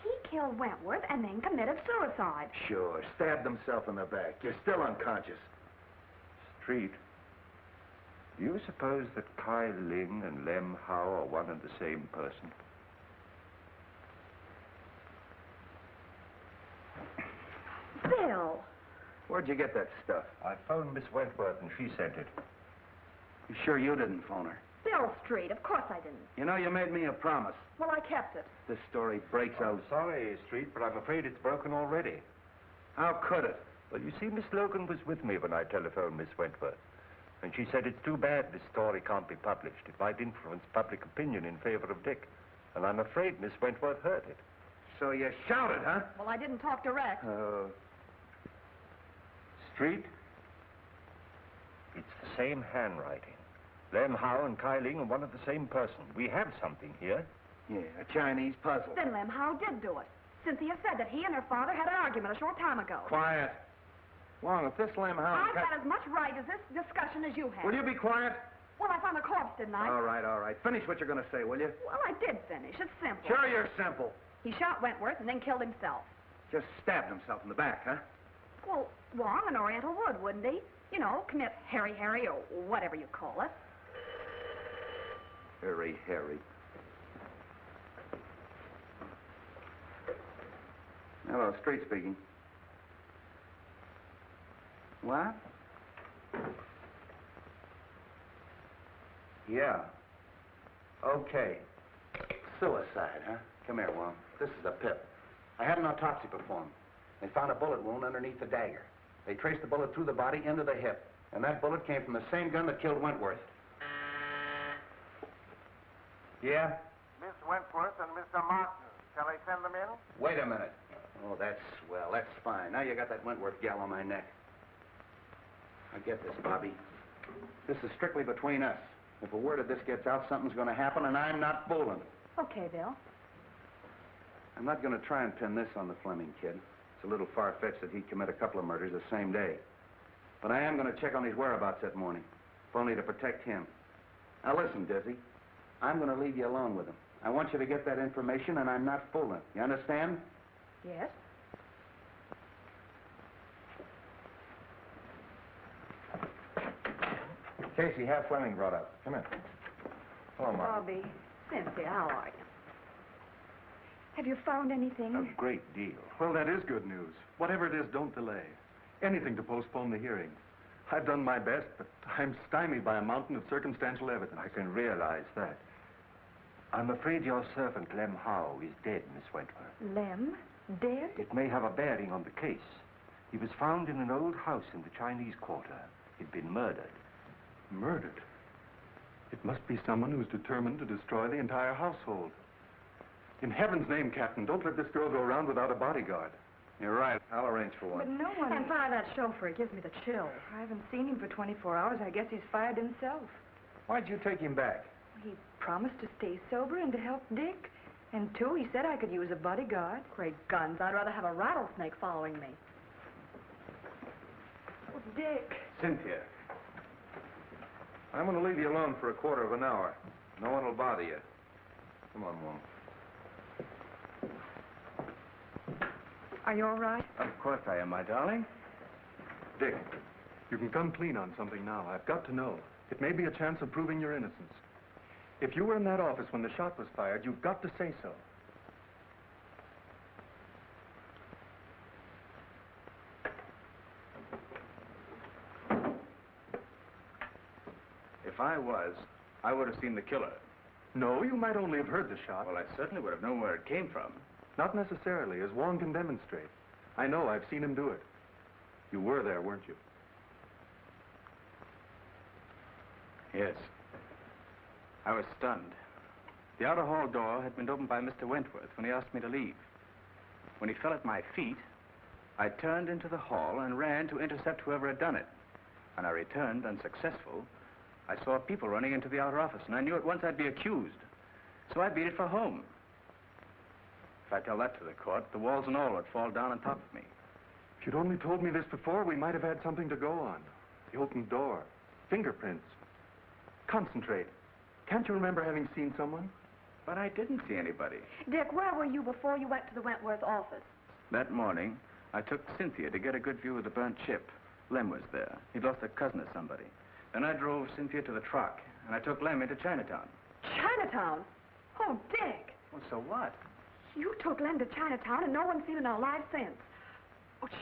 He killed Wentworth and then committed suicide. Sure, stabbed himself in the back. You're still unconscious. Street, do you suppose that Kyling and Lem Howe are one and the same person? Bill! Where'd you get that stuff? I phoned Miss Wentworth and she sent it. You sure you didn't phone her? Bill Street. Of course I didn't. You know, you made me a promise. Well, I kept it. This story breaks I'm out. sorry, Street, but I'm afraid it's broken already. How could it? Well, you see, Miss Logan was with me when I telephoned Miss Wentworth. And she said it's too bad this story can't be published. It might influence public opinion in favor of Dick. And I'm afraid Miss Wentworth heard it. So you shouted, huh? Well, I didn't talk direct. Street? It's the same handwriting. Lem Howe and Kai Ling are one of the same person. We have something here. Yeah, a Chinese puzzle. Then Lem Howe did do it. Cynthia said that he and her father had an argument a short time ago. Quiet. Long, if this Lem Howe... I've got as much right as this discussion as you have. Will you be quiet? Well, I found the corpse, didn't I? All right. Finish what you're going to say, will you? Well, I did finish. It's simple. Sure you're simple. He shot Wentworth and then killed himself. Just stabbed himself in the back, huh? Well, Wong and Oriental would, wouldn't he? You know, commit Harry or whatever you call it. Harry. Hello, Street speaking. What? Yeah. Okay. Suicide, huh? Come here, Wong. This is a pip. I had an autopsy performed. They found a bullet wound underneath the dagger. They traced the bullet through the body into the hip. And that bullet came from the same gun that killed Wentworth. Yeah? Miss Wentworth and Mr. Martin. Shall I send them in? Wait a minute. Oh, that's swell. That's fine. Now you got that Wentworth gal on my neck. I get this, Bobby. This is strictly between us. If a word of this gets out, something's going to happen, and I'm not fooling. Okay, Bill. I'm not going to try and pin this on the Fleming kid. It's a little far-fetched that he'd commit a couple of murders the same day. But I am going to check on his whereabouts that morning, if only to protect him. Now listen, Dizzy. I'm going to leave you alone with him. I want you to get that information, and I'm not fooling. You understand? Yes? Casey, have Fleming brought up. Come in. Hello, Mark. Bobby, Cynthia, how are you? Have you found anything? A great deal. Well, that is good news. Whatever it is, don't delay. Anything to postpone the hearing. I've done my best, but I'm stymied by a mountain of circumstantial evidence. I can realize that. I'm afraid your servant, Lem Howe, is dead, Miss Wentworth. Lem? Dead? It may have a bearing on the case. He was found in an old house in the Chinese Quarter. He'd been murdered. Murdered? It must be someone who's determined to destroy the entire household. In heaven's name, Captain, don't let this girl go around without a bodyguard. You're right. I'll arrange for one. But no one... And fire that chauffeur. It gives me the chill. I haven't seen him for 24 hours. I guess he's fired himself. Why'd you take him back? He promised to stay sober and to help Dick. And two, he said I could use a bodyguard. Great guns. I'd rather have a rattlesnake following me. Oh, Dick. Cynthia. I'm going to leave you alone for a quarter of an hour. No one will bother you. Come on, Wong. Are you all right? Of course I am, my darling. Dick, you can come clean on something now. I've got to know. It may be a chance of proving your innocence. If you were in that office when the shot was fired, you've got to say so. If I was, I would have seen the killer. No, you might only have heard the shot. Well, I certainly would have known where it came from. Not necessarily, as Wong can demonstrate. I know, I've seen him do it. You were there, weren't you? Yes. I was stunned. The outer hall door had been opened by Mr. Wentworth when he asked me to leave. When he fell at my feet, I turned into the hall and ran to intercept whoever had done it. When I returned, unsuccessful, I saw people running into the outer office, and I knew at once I'd be accused. So I beat it for home. If I tell that to the court, the walls and all would fall down on top of me. If you'd only told me this before, we might have had something to go on. The open door, fingerprints. Concentrate. Can't you remember having seen someone? But I didn't see anybody. Dick, where were you before you went to the Wentworth office? That morning, I took Cynthia to get a good view of the burnt ship. Lem was there. He'd lost a cousin or somebody. Then I drove Cynthia to the truck, and I took Lem into Chinatown. Chinatown? Oh, Dick. Well, so what? You took Lem to Chinatown, and no one's seen him alive since. Oh, shh.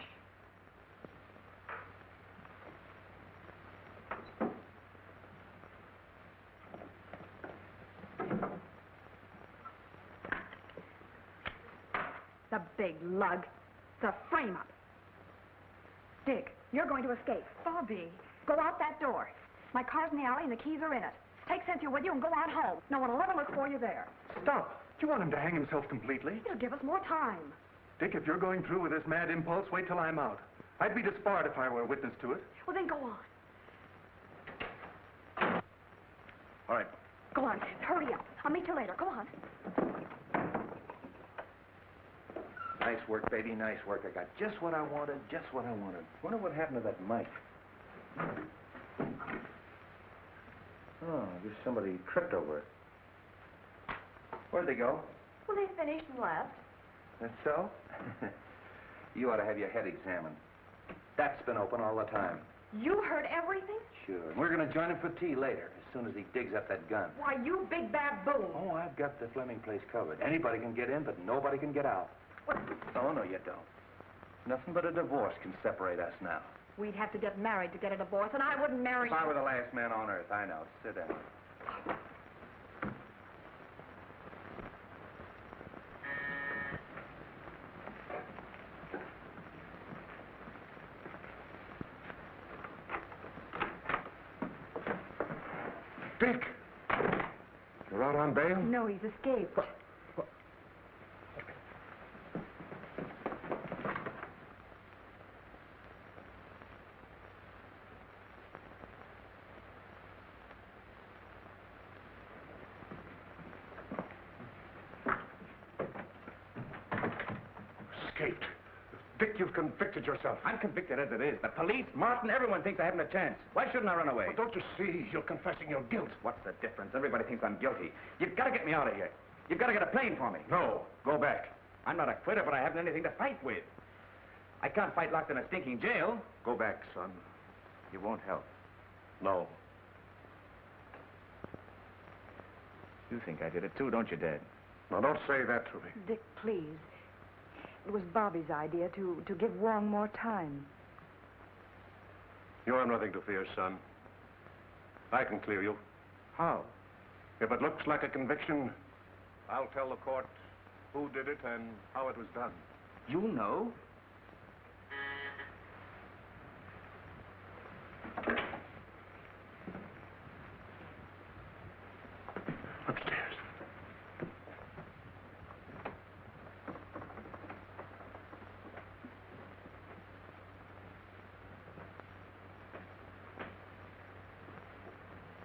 The big lug. The frame-up. Dick, you're going to escape. Bobby. Go out that door. My car's in the alley and the keys are in it. Take Cynthia with you and go on home. No one will ever look for you there. Stop. Do you want him to hang himself completely? It'll give us more time. Dick, if you're going through with this mad impulse, wait till I'm out. I'd be disbarred if I were a witness to it. Well, then go on. All right. Go on. Hurry up. I'll meet you later. Go on. Nice work, baby, nice work. I got just what I wanted, just what I wanted. Wonder what happened to that mic. Oh, I guess somebody tripped over it. Where'd they go? Well, they finished and left. That's so? You ought to have your head examined. That's been open all the time. You heard everything? Sure. And we're going to join him for tea later, as soon as he digs up that gun. Why, you big baboon. Oh, I've got the Fleming place covered. Anybody can get in, but nobody can get out. What? Oh, no, you don't. Nothing but a divorce can separate us now. We'd have to get married to get a divorce, and I wouldn't marry If I were the last man on earth, I know. Sit down. Dick! You're out on bail? No, he's escaped. Escaped. Dick, you've convicted yourself. I'm convicted as it is. The police, Martin, everyone thinks I haven't a chance. Why shouldn't I run away? But don't you see? You're confessing your guilt. What's the difference? Everybody thinks I'm guilty. You've got to get me out of here. You've got to get a plane for me. No, go back. I'm not a quitter, but I haven't anything to fight with. I can't fight locked in a stinking jail. Go back, son. You won't help. No. You think I did it too, don't you, Dad? Now, don't say that to me. Dick, please. It was Bobby's idea to give Wong more time. You have nothing to fear, son. I can clear you. How? If it looks like a conviction, I'll tell the court who did it and how it was done. You know? Upstairs.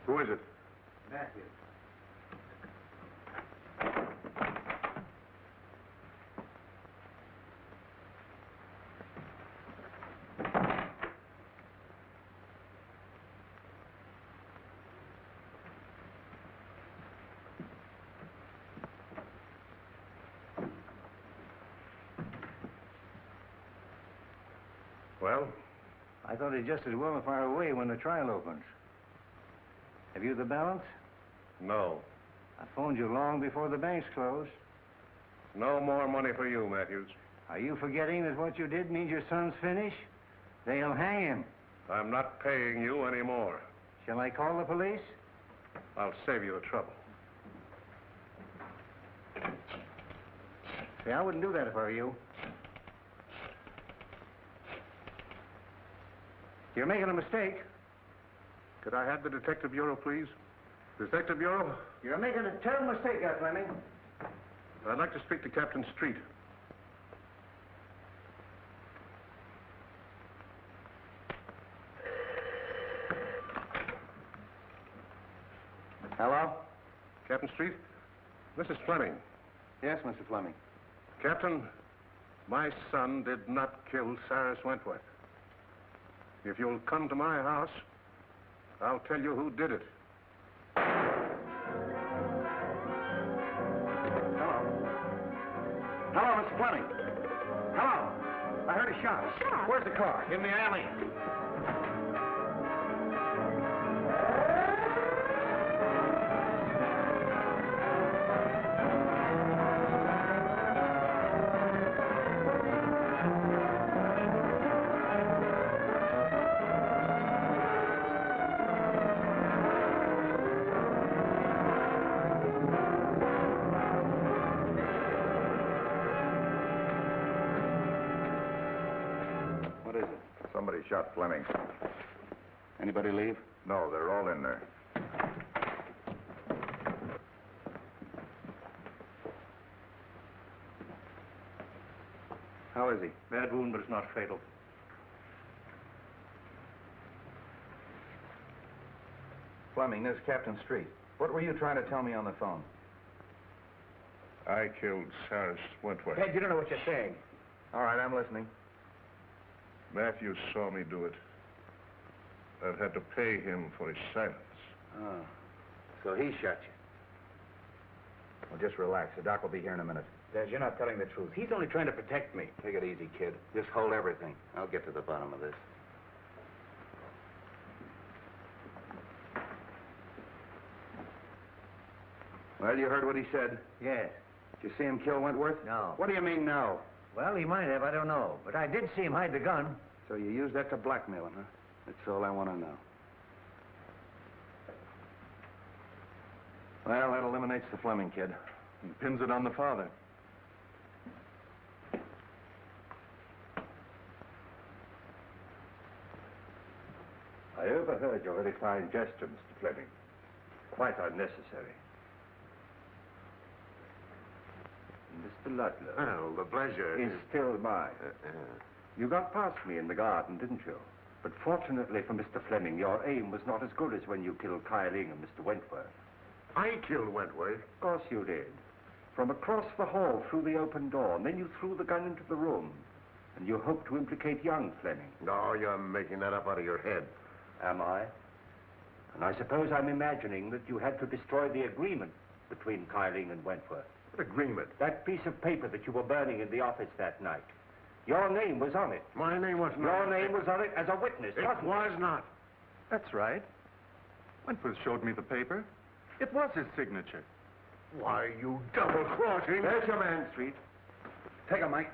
Who is it? Matthew. Well? I thought he'd just as well fire away when the trial opens. Have you the balance? No. I phoned you long before the banks closed. No more money for you, Matthews. Are you forgetting that what you did means your son's finished? They'll hang him. I'm not paying you anymore. Shall I call the police? I'll save you the trouble. See, I wouldn't do that if I were you. You're making a mistake. Could I have the Detective Bureau, please? Detective Bureau? You're making a terrible mistake, Fleming. I'd like to speak to Captain Street. Hello? Captain Street? This is Fleming. Yes, Mr. Fleming. Captain, my son did not kill Cyrus Wentworth. If you'll come to my house, I'll tell you who did it. Hello, Mr. Fleming. Hello. I heard a shot. A shot? Where's the car? In the alley. shot Fleming. Anybody leave? No, they're all in there. How is he? Bad wound, but it's not fatal. Fleming, this is Captain Street. What were you trying to tell me on the phone? I killed Cyrus Wentworth. Ted, you don't know what you're saying. All right, I'm listening. Matthews saw me do it. I've had to pay him for his silence. Oh, so he shot you. Well, just relax. The doc will be here in a minute. Des, you're not telling the truth. He's only trying to protect me. Take it easy, kid. Just hold everything. I'll get to the bottom of this. Well, you heard what he said? Yes. Did you see him kill Wentworth? No. What do you mean, no? Well, he might have. I don't know. But I did see him hide the gun. So you used that to blackmail him, huh? That's all I want to know. Well, that eliminates the Fleming kid. And pins it on the father. I overheard your very fine gesture, Mr. Fleming. Quite unnecessary. Mr. Ludlow. Well, the pleasure is still mine. You got past me in the garden, didn't you? But fortunately for Mr. Fleming, your aim was not as good as when you killed Kyling and Mr. Wentworth. I killed Wentworth. Of course you did. From across the hall through the open door, and then you threw the gun into the room. And you hoped to implicate young Fleming. No, you're making that up out of your head. Am I? And I suppose I'm imagining that you had to destroy the agreement between Kyling and Wentworth. What agreement? That piece of paper that you were burning in the office that night. Your name was on it. My name was not. Your name was on it as a witness, It was not. That's right. Wentworth showed me the paper. It was his signature. Why, you double-crossing... There's your man, Street. Take him, Mike.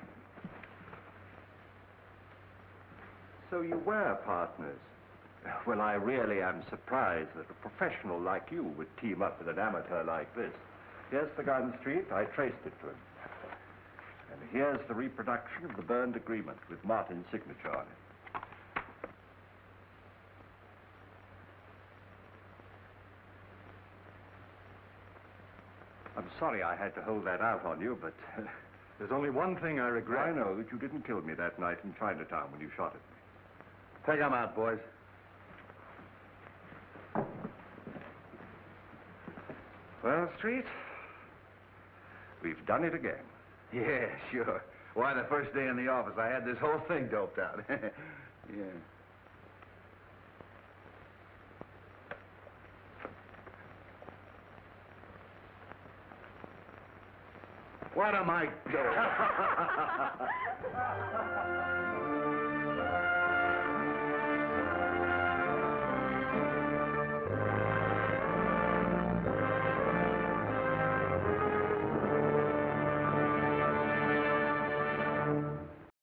So you were partners. Well, I really am surprised that a professional like you would team up with an amateur like this. Here's the gun, Street. I traced it to him. And here's the reproduction of the burned agreement with Martin's signature on it. I'm sorry I had to hold that out on you, but... There's only one thing I regret. I know that you didn't kill me that night in Chinatown when you shot at me. Take him out, boys. Well, Street, we've done it again. Yeah, sure. Why, the first day in the office, I had this whole thing doped out. Yeah. What am I doing?